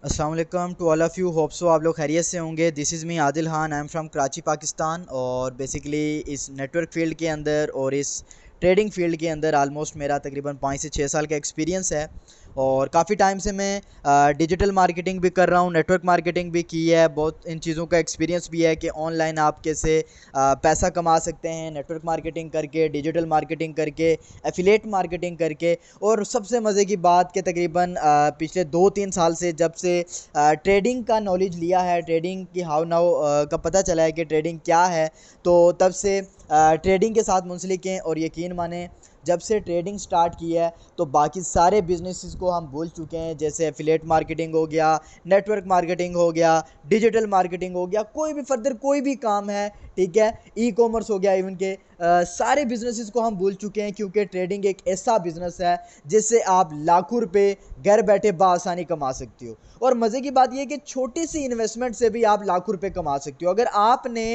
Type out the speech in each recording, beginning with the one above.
अस्सलाम वालेकुम to all of you. Hope so आप लोग खैरियत से होंगे। This is me Adil Khan, I am from Karachi Pakistan. और बेसिकली इस नेटवर्क फील्ड के अंदर और इस ट्रेडिंग फील्ड के अंदर आलमोस्ट मेरा तकरीबन 5 से 6 साल का एक्सपीरियंस है। और काफ़ी टाइम से मैं डिजिटल मार्केटिंग भी कर रहा हूँ, नेटवर्क मार्केटिंग भी की है। बहुत इन चीज़ों का एक्सपीरियंस भी है कि ऑनलाइन आप कैसे पैसा कमा सकते हैं नेटवर्क मार्केटिंग करके, डिजिटल मार्केटिंग करके, एफिलिएट मार्केटिंग करके। और सबसे मज़े की बात कि तकरीबन पिछले 2-3 साल से जब से ट्रेडिंग का नॉलेज लिया है, ट्रेडिंग की हाउ नाउ का पता चला है कि ट्रेडिंग क्या है, तो तब से ट्रेडिंग के साथ मुंसलिक हैं। और यकीन माने जब से ट्रेडिंग स्टार्ट की है तो बाकी सारे बिजनेसेस को हम भूल चुके हैं। जैसे एफिलिएट मार्केटिंग हो गया, नेटवर्क मार्केटिंग हो गया, डिजिटल मार्केटिंग हो गया, कोई भी फर्दर कोई भी काम है, ठीक है, ई कॉमर्स हो गया, इवन के सारे बिजनेसेस को हम भूल चुके हैं। क्योंकि ट्रेडिंग एक ऐसा बिजनेस है जिससे आप लाखों रुपए घर बैठे बासानी कमा सकते हो। और मज़े की बात यह है कि छोटी सी इन्वेस्टमेंट से भी आप लाखों रुपए कमा सकते हो। अगर आपने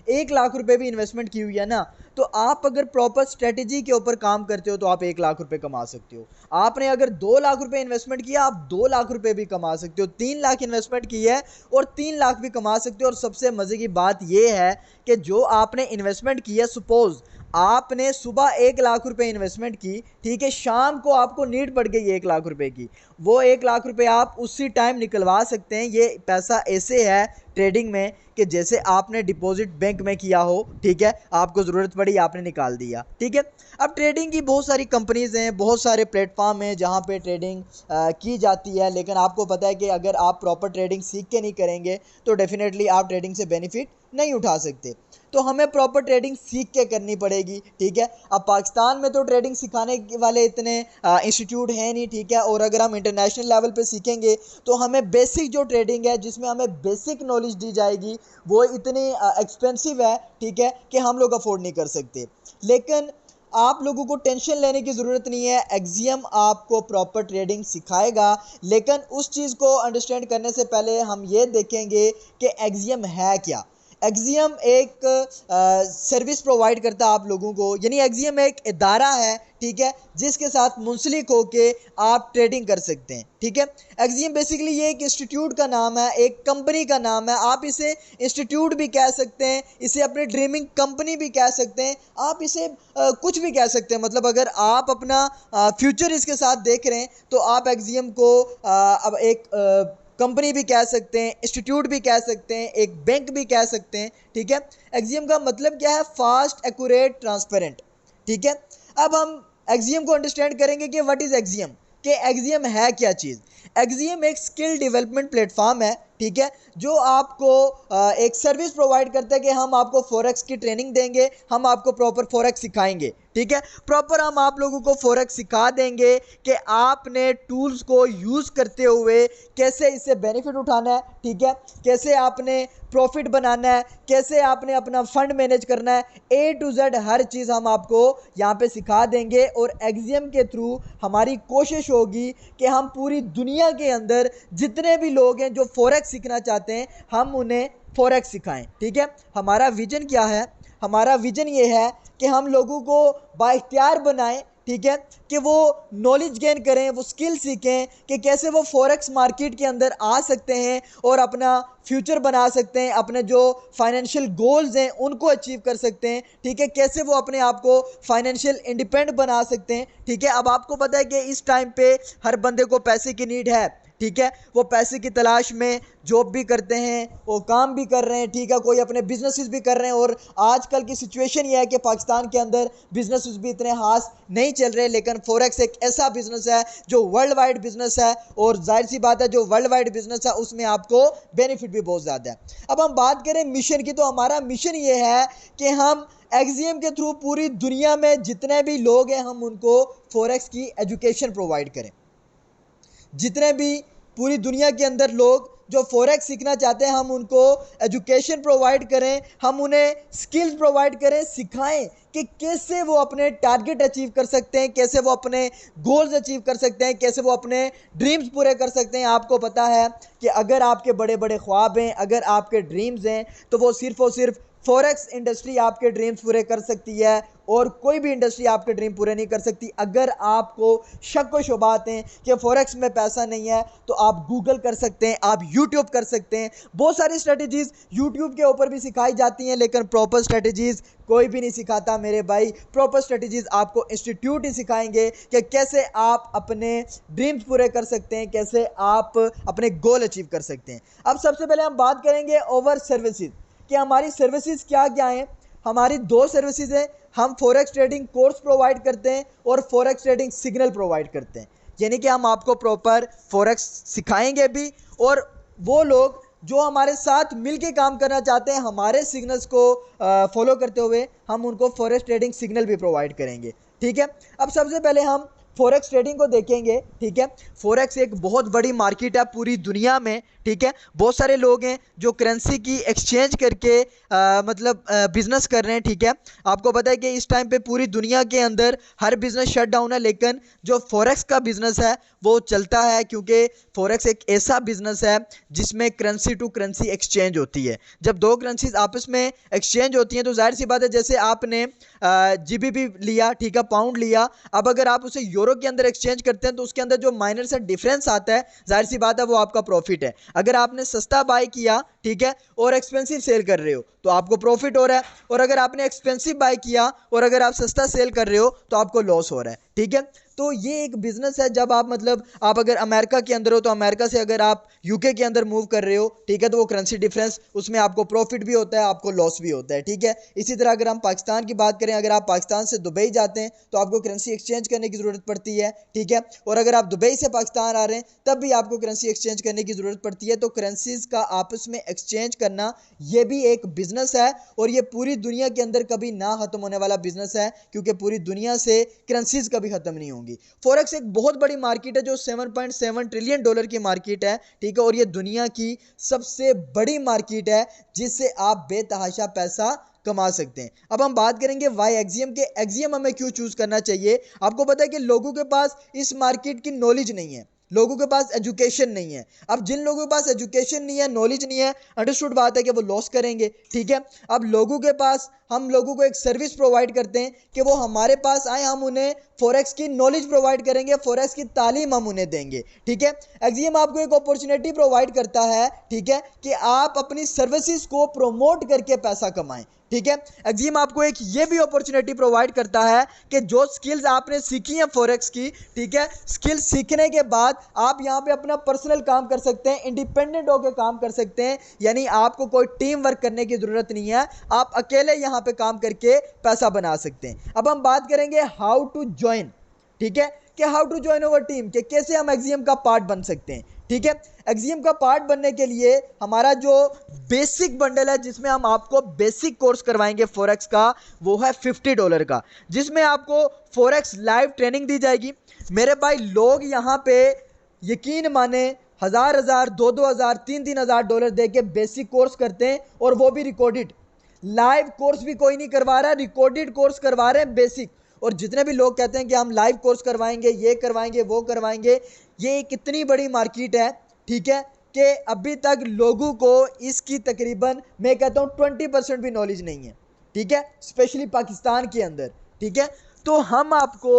1 लाख रुपए भी इन्वेस्टमेंट की हुई है ना, तो आप अगर प्रॉपर स्ट्रेटेजी के ऊपर काम करते हो तो आप 1 लाख रुपए कमा सकते हो। आपने अगर 2 लाख रुपए इन्वेस्टमेंट किया, आप 2 लाख रुपए भी कमा सकते हो। 3 लाख इन्वेस्टमेंट की है और 3 लाख भी कमा सकते हो। और सबसे मजे की बात यह है कि जो आपने इन्वेस्टमेंट की है, सपोज आपने सुबह 1 लाख रुपए इन्वेस्टमेंट की, ठीक है, शाम को आपको नीड पड़ गई 1 लाख रुपए की, वो 1 लाख रुपए आप उसी टाइम निकलवा सकते हैं। ये पैसा ऐसे है ट्रेडिंग में कि जैसे आपने डिपॉजिट बैंक में किया हो, ठीक है, आपको ज़रूरत पड़ी आपने निकाल दिया, ठीक है। अब ट्रेडिंग की बहुत सारी कंपनीज़ हैं, बहुत सारे प्लेटफॉर्म हैं जहाँ पे ट्रेडिंग की जाती है। लेकिन आपको पता है कि अगर आप प्रॉपर ट्रेडिंग सीख के नहीं करेंगे तो डेफिनेटली आप ट्रेडिंग से बेनिफिट नहीं उठा सकते। तो हमें प्रॉपर ट्रेडिंग सीख के करनी पड़ेगी, ठीक है। अब पाकिस्तान में तो ट्रेडिंग सिखाने वाले इतने इंस्टीट्यूट हैं नहीं, ठीक है। और अगर हम इंटरनेशनल लेवल पे सीखेंगे तो हमें बेसिक जो ट्रेडिंग है जिसमें हमें बेसिक नॉलेज दी जाएगी वो इतनी एक्सपेंसिव है, ठीक है, कि हम लोग अफोर्ड नहीं कर सकते। लेकिन आप लोगों को टेंशन लेने की ज़रूरत नहीं है, एक्सियम आपको प्रॉपर ट्रेडिंग सिखाएगा। लेकिन उस चीज़ को अंडरस्टैंड करने से पहले हम ये देखेंगे कि एक्सियम है क्या। एक्सियम एक सर्विस प्रोवाइड करता है आप लोगों को, यानी एक्सियम एक इदारा है, ठीक है, जिसके साथ मुंसलिक होके आप ट्रेडिंग कर सकते हैं, ठीक है। एक्सियम बेसिकली ये एक इंस्टीट्यूट का नाम है, एक कंपनी का नाम है। आप इसे इंस्टीट्यूट भी कह सकते हैं, इसे अपनी ड्रीमिंग कंपनी भी कह सकते हैं, आप इसे कुछ भी कह सकते हैं। मतलब अगर आप अपना फ्यूचर इसके साथ देख रहे हैं तो आप एक्सियम को अब एक कंपनी भी कह सकते हैं, इंस्टीट्यूट भी कह सकते हैं, एक बैंक भी कह सकते हैं, ठीक है। एक्सियम का मतलब क्या है? फास्ट, एक्यूरेट, ट्रांसपेरेंट, ठीक है। अब हम एक्सियम को अंडरस्टैंड करेंगे कि व्हाट इज एक्सियम, कि एक्सियम है क्या चीज़। एक्सियम एक स्किल डेवलपमेंट प्लेटफॉर्म है, ठीक है, जो आपको एक सर्विस प्रोवाइड करता है कि हम आपको फॉरेक्स की ट्रेनिंग देंगे, हम आपको प्रॉपर फॉरेक्स सिखाएंगे, ठीक है। प्रॉपर हम आप लोगों को फॉरेक्स सिखा देंगे कि आपने टूल्स को यूज़ करते हुए कैसे इससे बेनिफिट उठाना है, ठीक है, कैसे आपने प्रॉफिट बनाना है, कैसे आपने अपना फंड मैनेज करना है, ए टू जेड हर चीज़ हम आपको यहाँ पे सिखा देंगे। और एक्सियम के थ्रू हमारी कोशिश होगी कि हम पूरी दुनिया के अंदर जितने भी लोग हैं जो फॉरेक्स सीखना चाहते हैं हम उन्हें फॉरेक्स सिखाएं, ठीक है। हमारा विजन क्या है? हमारा विजन ये है कि हम लोगों को बाइख्तियार बनाएं, ठीक है, कि वो नॉलेज गेन करें, वो स्किल सीखें कि कैसे वो फॉरेक्स मार्केट के अंदर आ सकते हैं और अपना फ्यूचर बना सकते हैं, अपने जो फाइनेंशियल गोल्स हैं उनको अचीव कर सकते हैं, ठीक है, कैसे वो अपने आप को फाइनेंशियल इंडिपेंडेंट बना सकते हैं, ठीक है। अब आपको पता है कि इस टाइम पे हर बंदे को पैसे की नीड है, ठीक है, वो पैसे की तलाश में जॉब भी करते हैं, वो काम भी कर रहे हैं, ठीक है, कोई अपने बिजनेसेस भी कर रहे हैं। और आजकल की सिचुएशन ये है कि पाकिस्तान के अंदर बिजनेसेस भी इतने खास नहीं चल रहे, लेकिन फॉरेक्स एक ऐसा बिजनेस है जो वर्ल्ड वाइड बिजनेस है। और जाहिर सी बात है जो वर्ल्ड वाइड बिजनेस है उसमें आपको बेनिफिट भी बहुत ज़्यादा है। अब हम बात करें मिशन की, तो हमारा मिशन ये है कि हम एक्सियम के थ्रू पूरी दुनिया में जितने भी लोग हैं हम उनको फॉरेक्स की एजुकेशन प्रोवाइड करें। जितने भी पूरी दुनिया के अंदर लोग जो फॉरेक्स सीखना चाहते हैं हम उनको एजुकेशन प्रोवाइड करें, हम उन्हें स्किल्स प्रोवाइड करें, सिखाएं कि कैसे वो अपने टारगेट अचीव कर सकते हैं, कैसे वो अपने गोल्स अचीव कर सकते हैं, कैसे वो अपने ड्रीम्स पूरे कर सकते हैं। आपको पता है कि अगर आपके बड़े बड़े ख्वाब हैं, अगर आपके ड्रीम्स हैं, तो वो सिर्फ और सिर्फ फॉरेक्स इंडस्ट्री आपके ड्रीम्स पूरे कर सकती है और कोई भी इंडस्ट्री आपके ड्रीम पूरे नहीं कर सकती। अगर आपको शक व शुबात हैं कि फॉरेक्स में पैसा नहीं है तो आप गूगल कर सकते हैं, आप यूट्यूब कर सकते हैं। बहुत सारी स्ट्रेटजीज यूट्यूब के ऊपर भी सिखाई जाती हैं, लेकिन प्रॉपर स्ट्रेटजीज कोई भी नहीं सिखाता मेरे भाई। प्रॉपर स्ट्रेटजीज आपको इंस्टीट्यूट ही सिखाएंगे कि कैसे आप अपने ड्रीम्स पूरे कर सकते हैं, कैसे आप अपने गोल अचीव कर सकते हैं। अब सबसे पहले हम बात करेंगे ओवर सर्विसेज कि हमारी सर्विसेज क्या क्या हैं। हमारी दो सर्विसेज हैं, हम फॉरेक्स ट्रेडिंग कोर्स प्रोवाइड करते हैं और फॉरेक्स ट्रेडिंग सिग्नल प्रोवाइड करते हैं। यानी कि हम आपको प्रॉपर फॉरेक्स सिखाएंगे भी, और वो लोग जो हमारे साथ मिलके काम करना चाहते हैं हमारे सिग्नल्स को फॉलो करते हुए, हम उनको फॉरेक्स ट्रेडिंग सिग्नल भी प्रोवाइड करेंगे। ठीक है, अब सबसे पहले हम फॉरेक्स ट्रेडिंग को देखेंगे। ठीक है, फॉरेक्स एक बहुत बड़ी मार्केट है पूरी दुनिया में। ठीक है, बहुत सारे लोग हैं जो करेंसी की एक्सचेंज करके मतलब बिजनेस कर रहे हैं। ठीक है, आपको पता है कि इस टाइम पे पूरी दुनिया के अंदर हर बिजनेस शट डाउन है, लेकिन जो फॉरेक्स का बिजनेस है वो चलता है, क्योंकि फॉरेक्स एक ऐसा बिजनेस है जिसमें करेंसी टू करेंसी एक्सचेंज होती है। जब दो करेंसीज आपस में एक्सचेंज होती हैं तो जाहिर सी बात है, जैसे आपने जीबीपी लिया, ठीक है, पाउंड लिया, अब अगर आप उसे यूरो के अंदर एक्सचेंज करते हैं तो उसके अंदर जो माइनर सा डिफरेंस आता है, जाहिर सी बात है वो आपका प्रॉफिट है। अगर आपने सस्ता बाय किया, ठीक है, और एक्सपेंसिव सेल कर रहे हो तो आपको प्रॉफिट हो रहा है, और अगर आपने एक्सपेंसिव बाय किया और अगर आप सस्ता सेल कर रहे हो तो आपको लॉस हो रहा है। ठीक है, तो ये एक बिजनेस है। जब आप मतलब आप अगर अमेरिका के अंदर हो तो अमेरिका से अगर आप यूके के अंदर मूव कर रहे हो, ठीक है, तो वो करेंसी डिफरेंस, उसमें आपको प्रॉफिट भी होता है, आपको लॉस भी होता है। ठीक है, इसी तरह अगर हम पाकिस्तान की बात करें, अगर आप पाकिस्तान से दुबई जाते हैं तो आपको करेंसी एक्सचेंज करने की ज़रूरत पड़ती है। ठीक है, और अगर आप दुबई से पाकिस्तान आ रहे हैं तब भी आपको करेंसी एक्सचेंज करने की ज़रूरत पड़ती है। तो करेंसीज का आपस में एक्सचेंज करना ये भी एक बिजनेस है, और ये पूरी दुनिया के अंदर कभी ना खत्म होने वाला बिजनेस है, क्योंकि पूरी दुनिया से करेंसीज कभी खत्म नहीं होंगी। फॉरेक्स एक बहुत बड़ी मार्केट है जो 7.7 ट्रिलियन डॉलर की मार्केट है। ठीक है, और ये दुनिया की सबसे बड़ी मार्केट है जिससे आप बेतहाशा पैसा कमा सकते हैं। अब हम बात करेंगे वाई एक्सियम के। एक्सियम हमें क्यों चूज करना चाहिए। आपको पता है कि लोगों के पास इस मार्केट की नॉलेज नहीं है, लोगों के पास एजुकेशन नहीं है। अब जिन लोगों के पास एजुकेशन नहीं है, नॉलेज नहीं है, अंडरस्टूड बात है कि वो लॉस करेंगे। ठीक है, अब लोगों के पास, हम लोगों को एक सर्विस प्रोवाइड करते हैं कि वो हमारे पास आए, हम उन्हें फॉरेक्स की नॉलेज प्रोवाइड करेंगे, फॉरेक्स की तालीम हम उन्हें देंगे। ठीक है, एक्सियम आपको एक अपॉर्चुनिटी प्रोवाइड करता है, ठीक है, कि आप अपनी सर्विसेज को प्रोमोट करके पैसा कमाएं। ठीक है, एक्सियम आपको एक ये भी अपॉर्चुनिटी प्रोवाइड करता है कि जो स्किल्स आपने सीखी हैं फॉरेक्स की, ठीक है, स्किल्स सीखने के बाद आप यहाँ पे अपना पर्सनल काम कर सकते हैं, इंडिपेंडेंट होकर काम कर सकते हैं। यानी आपको कोई टीम वर्क करने की ज़रूरत नहीं है, आप अकेले यहाँ पे काम करके पैसा बना सकते हैं। अब हम बात करेंगे हाउ टू ज्वाइन। ठीक है, कि how to join our team, कि कैसे हम एक्सियम का पार्ट बन सकते हैं। ठीक है, एक्सियम का पार्ट बनने के लिए हमारा जो बेसिक बंडल है, जिसमें हम आपको बेसिक कोर्स करवाएंगे फॉरेक्स का, वो है $50 का, जिसमें आपको फॉरेक्स लाइव ट्रेनिंग दी जाएगी। मेरे भाई, लोग यहाँ पे यकीन माने हज़ार दो हज़ार तीन हज़ार डॉलर दे के बेसिक कोर्स करते हैं, और वो भी रिकॉर्डेड। लाइव कोर्स भी कोई नहीं करवा रहा, रिकॉर्डेड कोर्स करवा रहे हैं बेसिक। और जितने भी लोग कहते हैं कि हम लाइव कोर्स करवाएंगे, ये करवाएंगे, वो करवाएंगे, ये एक इतनी बड़ी मार्केट है, ठीक है, कि अभी तक लोगों को इसकी तकरीबन मैं कहता हूँ 20% भी नॉलेज नहीं है। ठीक है, स्पेशली पाकिस्तान के अंदर। ठीक है, तो हम आपको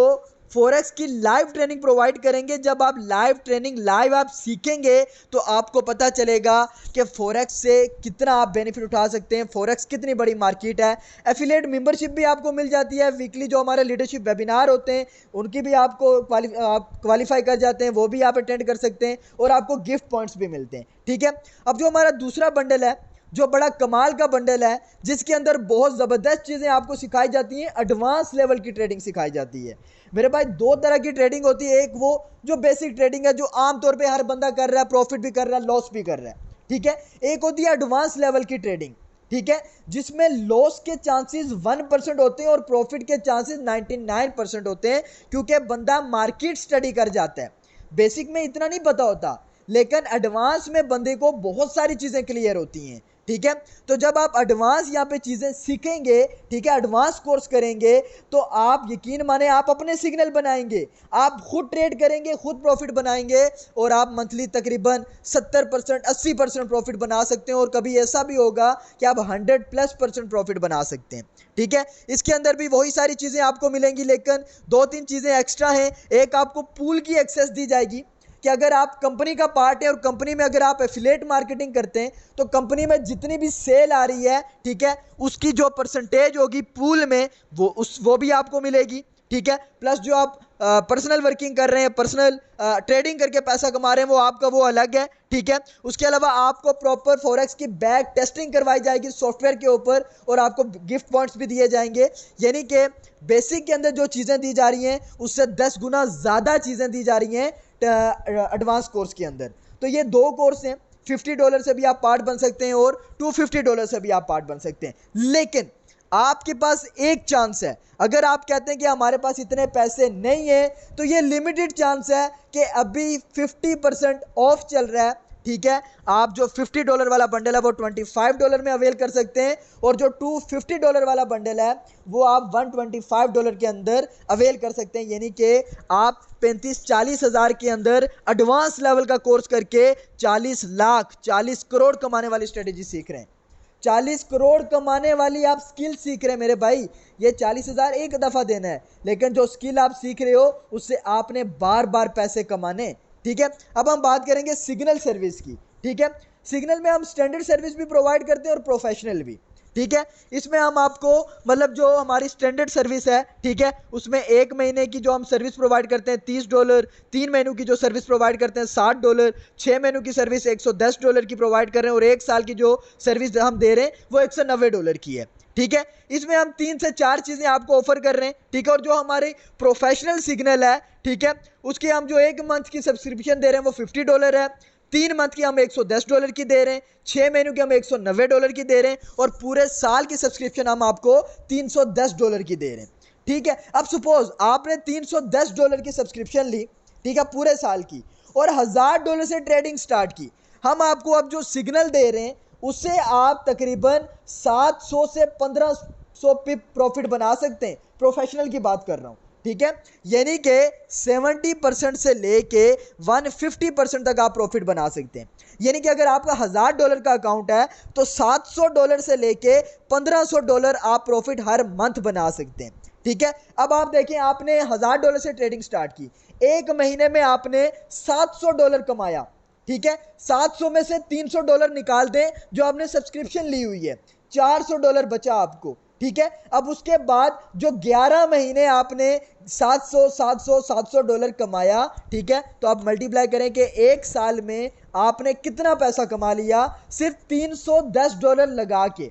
फॉरेक्स की लाइव ट्रेनिंग प्रोवाइड करेंगे। जब आप लाइव ट्रेनिंग लाइव आप सीखेंगे तो आपको पता चलेगा कि फॉरेक्स से कितना आप बेनिफिट उठा सकते हैं, फॉरेक्स कितनी बड़ी मार्केट है। एफिलिएट मेंबरशिप भी आपको मिल जाती है, वीकली जो हमारे लीडरशिप वेबिनार होते हैं उनकी भी आपको क्वालिफाई कर जाते हैं, वो भी आप अटेंड कर सकते हैं, और आपको गिफ्ट पॉइंट्स भी मिलते हैं। ठीक है, अब जो हमारा दूसरा बंडल है, जो बड़ा कमाल का बंडल है, जिसके अंदर बहुत ज़बरदस्त चीज़ें आपको सिखाई जाती हैं, एडवांस लेवल की ट्रेडिंग सिखाई जाती है। मेरे भाई, दो तरह की ट्रेडिंग होती है, एक वो जो बेसिक ट्रेडिंग है, जो आमतौर पे हर बंदा कर रहा है, प्रॉफिट भी कर रहा है, लॉस भी कर रहा है। ठीक है, एक होती है एडवांस लेवल की ट्रेडिंग, ठीक है, जिसमें लॉस के चांसेस 1% होते हैं और प्रॉफिट के चांसेस 99% होते हैं, क्योंकि बंदा मार्केट स्टडी कर जाता है। बेसिक में इतना नहीं पता होता, लेकिन एडवांस में बंदे को बहुत सारी चीज़ें क्लियर होती हैं। ठीक है। तो जब आप एडवांस यहाँ पे चीज़ें सीखेंगे, ठीक है, एडवांस कोर्स करेंगे, तो आप यकीन माने आप अपने सिग्नल बनाएंगे, आप खुद ट्रेड करेंगे, खुद प्रॉफिट बनाएंगे और आप मंथली तकरीबन 70% 80% प्रॉफिट बना सकते हैं और कभी ऐसा भी होगा कि आप 100+% प्रॉफिट बना सकते हैं। ठीक है, इसके अंदर भी वही सारी चीज़ें आपको मिलेंगी, लेकिन 2-3 चीज़ें एक्स्ट्रा हैं। एक, आपको पूल की एक्सेस दी जाएगी कि अगर आप कंपनी का पार्ट है और कंपनी में अगर आप एफिलिएट मार्केटिंग करते हैं तो कंपनी में जितनी भी सेल आ रही है, ठीक है, उसकी जो परसेंटेज होगी पूल में वो भी आपको मिलेगी। ठीक है, प्लस जो आप पर्सनल वर्किंग कर रहे हैं, पर्सनल ट्रेडिंग करके पैसा कमा रहे हैं, वो आपका वो अलग है। ठीक है, उसके अलावा आपको प्रॉपर फॉरेक्स की बैक टेस्टिंग करवाई जाएगी सॉफ्टवेयर के ऊपर और आपको गिफ्ट पॉइंट्स भी दिए जाएंगे। यानी कि बेसिक के अंदर जो चीज़ें दी जा रही हैं उससे 10 गुना ज़्यादा चीज़ें दी जा रही हैं एडवांस कोर्स के अंदर। तो ये 2 कोर्स हैं, $50 से भी आप पार्ट बन सकते हैं और $250 से भी आप पार्ट बन सकते हैं। लेकिन आपके पास एक चांस है, अगर आप कहते हैं कि हमारे पास इतने पैसे नहीं है, तो ये लिमिटेड चांस है कि अभी 50% ऑफ चल रहा है। ठीक है, आप जो $50 वाला बंडल है वो $25 में अवेल कर सकते हैं और जो $250 वाला बंडल है वो आप $125 के अंदर अवेल कर सकते हैं। यानी कि आप 35-40 हज़ार के अंदर एडवांस लेवल का कोर्स करके 40 लाख 40 करोड़ कमाने वाली स्ट्रेटेजी सीख रहे हैं। 40 करोड़ कमाने वाली आप स्किल सीख रहे हैं मेरे भाई। ये 40,000 एक दफ़ा देना है, लेकिन जो स्किल आप सीख रहे हो उससे आपने बार बार पैसे कमाने। ठीक है, अब हम बात करेंगे सिग्नल सर्विस की। ठीक है, सिग्नल में हम स्टैंडर्ड सर्विस भी प्रोवाइड करते हैं और प्रोफेशनल भी। ठीक है, इसमें हम आपको मतलब जो हमारी स्टैंडर्ड सर्विस है, ठीक है, उसमें 1 महीने की जो हम सर्विस प्रोवाइड करते हैं $30, 3 महीनों की जो सर्विस प्रोवाइड करते हैं $60, 6 महीनों की सर्विस $110 की प्रोवाइड कर रहे हैं और 1 साल की जो सर्विस हम दे रहे हैं वो $190 की है। ठीक है, इसमें हम 3 से 4 चीज़ें आपको ऑफर कर रहे हैं। ठीक है, और जो हमारे प्रोफेशनल सिग्नल है, ठीक है, उसके हम जो 1 मंथ की सब्सक्रिप्शन दे रहे हैं वो $50 है, 3 मंथ की हम $110 की दे रहे हैं, 6 महीनों की हम $190 की दे रहे हैं और पूरे साल की सब्सक्रिप्शन हम आपको $310 की दे रहे हैं। ठीक है, अब सपोज आपने $310 की सब्सक्रिप्शन ली, ठीक है, पूरे साल की, और $1000 से ट्रेडिंग स्टार्ट की। हम आपको अब जो सिग्नल दे रहे हैं उससे आप तकरीबन 700 से 1500 पिप प्रॉफिट बना सकते हैं। प्रोफेशनल की बात कर रहा हूँ। ठीक है, यानी कि 70% से लेके 150% तक आप प्रॉफिट बना सकते हैं। यानी कि अगर आपका $1000 का अकाउंट है तो $700 से लेके $1500 आप प्रॉफिट हर मंथ बना सकते हैं। ठीक है, अब आप देखें, आपने $1000 से ट्रेडिंग स्टार्ट की, 1 महीने में आपने $700 कमाया। ठीक है, 700 में से $300 निकाल दें जो आपने सब्सक्रिप्शन ली हुई है, $400 बचा आपको। ठीक है, अब उसके बाद जो 11 महीने आपने $700 कमाया, ठीक है, तो आप मल्टीप्लाई करें कि 1 साल में आपने कितना पैसा कमा लिया सिर्फ $310 लगा के।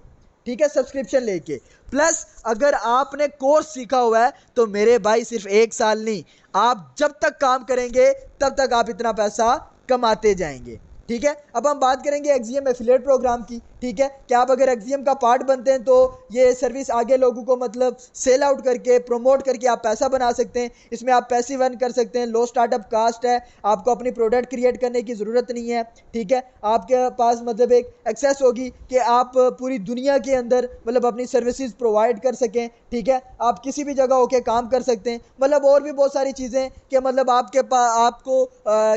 ठीक है, सब्सक्रिप्शन लेके, प्लस अगर आपने कोर्स सीखा हुआ है तो मेरे भाई सिर्फ 1 साल नहीं, आप जब तक काम करेंगे तब तक आप इतना पैसा कमाते जाएंगे। ठीक है, अब हम बात करेंगे एक्जियम एफिलिएट प्रोग्राम की। ठीक है, कि आप अगर एक्जियम का पार्ट बनते हैं तो ये सर्विस आगे लोगों को मतलब सेल आउट करके प्रमोट करके आप पैसा बना सकते हैं। इसमें आप पैसिव अर्न कर सकते हैं, लो स्टार्टअप कास्ट है, आपको अपनी प्रोडक्ट क्रिएट करने की ज़रूरत नहीं है। ठीक है, आपके पास मतलब एक एक्सेस होगी कि आप पूरी दुनिया के अंदर मतलब अपनी सर्विसेज प्रोवाइड कर सकें। ठीक है, आप किसी भी जगह होकर काम कर सकते हैं, मतलब और भी बहुत सारी चीज़ें कि मतलब आपके पास आपको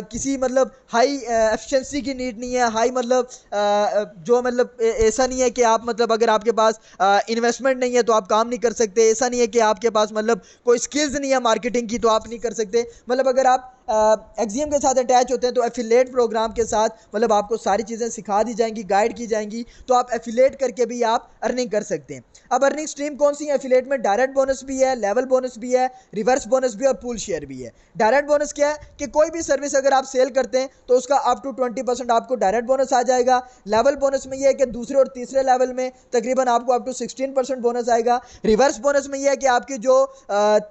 किसी मतलब हाई एफिशिएंसी की नीड नहीं है, हाई मतलब जो मतलब ऐसा नहीं है कि आप मतलब अगर आपके पास इन्वेस्टमेंट नहीं है तो आप काम नहीं कर सकते, ऐसा नहीं है कि आपके पास मतलब कोई स्किल्स नहीं है मार्केटिंग की तो आप नहीं कर सकते। मतलब अगर आप एक्जियम के साथ अटैच होते हैं तो एफिलिएट प्रोग्राम के साथ मतलब आपको सारी चीज़ें सिखा दी जाएंगी, गाइड की जाएंगी, तो आप एफिलिएट करके भी आप अर्निंग कर सकते हैं। अब अर्निंग स्ट्रीम कौन सी है एफिलिएट में? डायरेक्ट बोनस भी है, लेवल बोनस भी है, रिवर्स बोनस भी और पूल शेयर भी है। डायरेक्ट बोनस क्या है कि कोई भी सर्विस अगर आप सेल करते हैं तो उसका अप टू 20% आपको डायरेक्ट बोनस आ जाएगा। लेवल बोनस में यह है कि दूसरे और तीसरे लेवल में तकरीबन आपको अप टू 16% बोनस आएगा। रिवर्स बोनस में यह है कि आपकी जो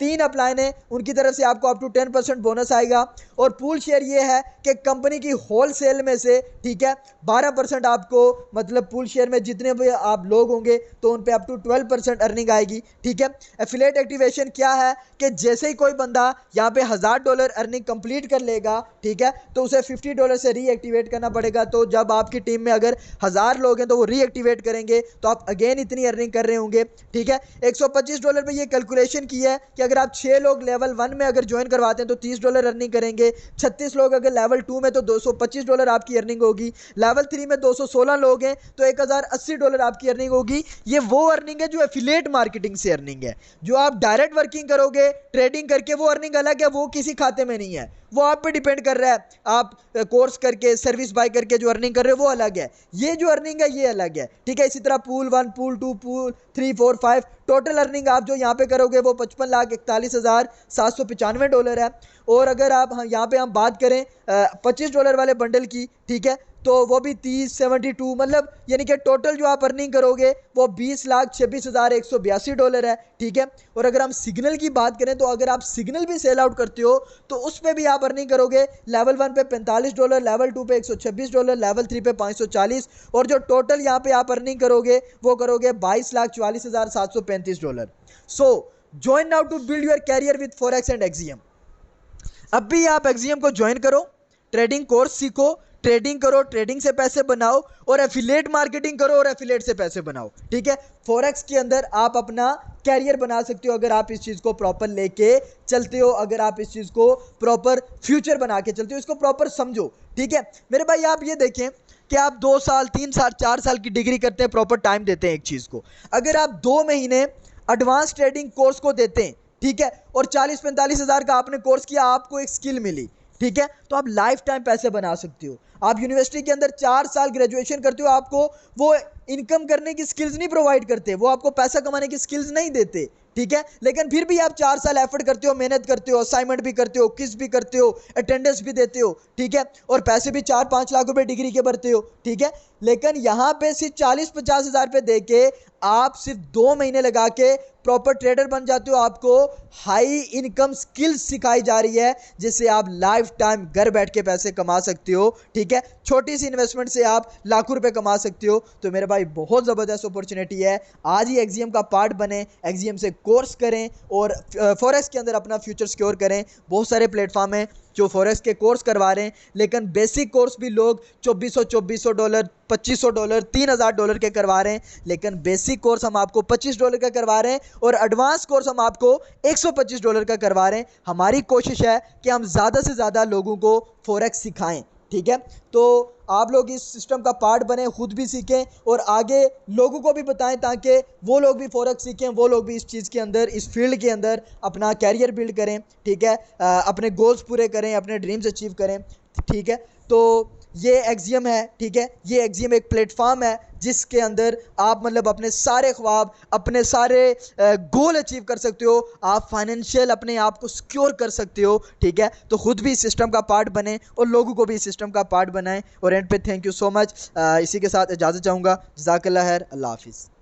3 अपलाइन है उनकी तरफ से आपको अप टू 10% बोनस आएगा। होगा। और पूल शेयर ये है कि कंपनी की होल सेल में से, ठीक है, 12% आपको, मतलब पूल शेयर में जितने भी आप लोग होंगे तो उन पे अप टू 12% अर्निंग आएगी, ठीक है। एफिलिएट एक्टिवेशन क्या है कि जैसे ही कोई बंदा यहाँ पे $1000 अर्निंग कंप्लीट कर लेगा, ठीक है, तो उसे $50 से रीएक्टिवेट करना पड़ेगा। तो जब आपकी टीम में अगर 1000 लोग हैं तो वो रीएक्टिवेट करेंगे तो आप अगेन इतनी अर्निंग कर रहे होंगे, ठीक है। $125 पे ये कैलकुलेशन की है कि अगर आप 6 लोग लेवल 1 में अगर ज्वाइन करवाते हैं तो $30 अर्निंग करेंगे, 36 लोग अगर लेवल 2 में तो $225 आपकी अर्निंग होगी, लेवल 3 में 216 लोग हैं तो $1080 आपकी अर्निंग होगी। ये वो अर्निंग है जो एफिलिएट मार्केटिंग से अर्निंग है। जो आप डायरेक्ट वर्किंग करोगे ट्रेडिंग करके वो अर्निंग अलग है, वो किसी खाते में नहीं है, वो आप पे डिपेंड कर रहा है। आप कोर्स करके सर्विस बाय करके जो अर्निंग कर रहे हो वो अलग है, ये जो अर्निंग है ये अलग है, ठीक है। इसी तरह pool 1, pool 2, pool 3, 4, 5 total earning आप जो यहाँ पे करोगे वो $55,41,795 है। और अगर आप यहाँ पे हम बात करें $25 वाले बंडल की, ठीक है, तो वो भी 30, 72, मतलब यानी कि टोटल जो आप अर्निंग करोगे वो $20,26,182 है, ठीक है। और अगर हम सिग्नल की बात करें तो अगर आप सिग्नल भी सेल आउट करते हो तो उस पर भी आप अर्निंग करोगे, लेवल 1 पे $45, लेवल 2 पे $126, लेवल 3 पे $540, और जो टोटल यहाँ पे आप अर्निंग करोगे वो करोगे $22,44,735। So join now to build your career with forex and Axiom. अब भी आप एक्सियम को ज्वाइन करो, ट्रेडिंग कोर्स सीखो, ट्रेडिंग करो, ट्रेडिंग से पैसे बनाओ, और एफिलिएट मार्केटिंग करो और एफिलिएट से पैसे बनाओ, ठीक है। फॉरेक्स के अंदर आप अपना कैरियर बना सकते हो अगर आप इस चीज़ को प्रॉपर लेके चलते हो, अगर आप इस चीज़ को प्रॉपर फ्यूचर बना के चलते हो, इसको प्रॉपर समझो, ठीक है मेरे भाई। आप ये देखें कि आप 2 साल 3 साल 4 साल की डिग्री करते हैं, प्रॉपर टाइम देते हैं एक चीज़ को, अगर आप 2 महीने एडवांस ट्रेडिंग कोर्स को देते हैं, ठीक है, और 40-45 हज़ार का आपने कोर्स किया, आपको एक स्किल मिली, ठीक है, तो आप लाइफ टाइम पैसे बना सकते हो। आप यूनिवर्सिटी के अंदर 4 साल ग्रेजुएशन करते हो, आपको वो इनकम करने की स्किल्स नहीं प्रोवाइड करते, वो आपको पैसा कमाने की स्किल्स नहीं देते, ठीक है, लेकिन फिर भी आप 4 साल एफर्ट करते हो, मेहनत करते हो, असाइनमेंट भी करते हो, क्विज भी करते हो, अटेंडेंस भी देते हो, ठीक है, और पैसे भी 4-5 लाख रुपए डिग्री के भरते हो, ठीक है। लेकिन यहाँ पे सिर्फ 40-50 हज़ार रुपये दे के आप सिर्फ 2 महीने लगा के प्रॉपर ट्रेडर बन जाते हो। आपको हाई इनकम स्किल्स सिखाई जा रही है जिससे आप लाइफ टाइम घर बैठ के पैसे कमा सकते हो, ठीक है। छोटी सी इन्वेस्टमेंट से आप लाखों रुपए कमा सकते हो। तो मेरे भाई बहुत ज़बरदस्त अपॉर्चुनिटी है, आज ही एक्सियम का पार्ट बने, एक्सियम से कोर्स करें और फॉरेक्स के अंदर अपना फ्यूचर सिक्योर करें। बहुत सारे प्लेटफॉर्म हैं जो फॉरेक्स के कोर्स करवा रहे हैं, लेकिन बेसिक कोर्स भी लोग $2,200, $2,500, $3,000 के करवा रहे हैं, लेकिन बेसिक कोर्स हम आपको $25 का करवा रहे हैं और एडवांस कोर्स हम आपको $125 का करवा रहे हैं। हमारी कोशिश है कि हम ज़्यादा से ज़्यादा लोगों को फॉरेक्स सिखाएं, ठीक है। तो आप लोग इस सिस्टम का पार्ट बने, खुद भी सीखें और आगे लोगों को भी बताएं ताकि वो लोग भी फॉरेक्स सीखें, वो लोग भी इस चीज़ के अंदर, इस फील्ड के अंदर अपना कैरियर बिल्ड करें, ठीक है, अपने गोल्स पूरे करें, अपने ड्रीम्स अचीव करें, ठीक है। तो ये एक्सियम है, ठीक है, ये एक्सियम एक प्लेटफॉर्म है जिसके अंदर आप मतलब अपने सारे ख्वाब, अपने सारे गोल अचीव कर सकते हो, आप फाइनेंशियल अपने आप को सिक्योर कर सकते हो, ठीक है। तो खुद भी इस सिस्टम का पार्ट बने और लोगों को भी इस सिस्टम का पार्ट बनाएं। और एंड पे थैंक यू सो मच, इसी के साथ इजाज़त चाहूँगा। जज़ाकल्लाह खैर, अल्लाह हाफिज़।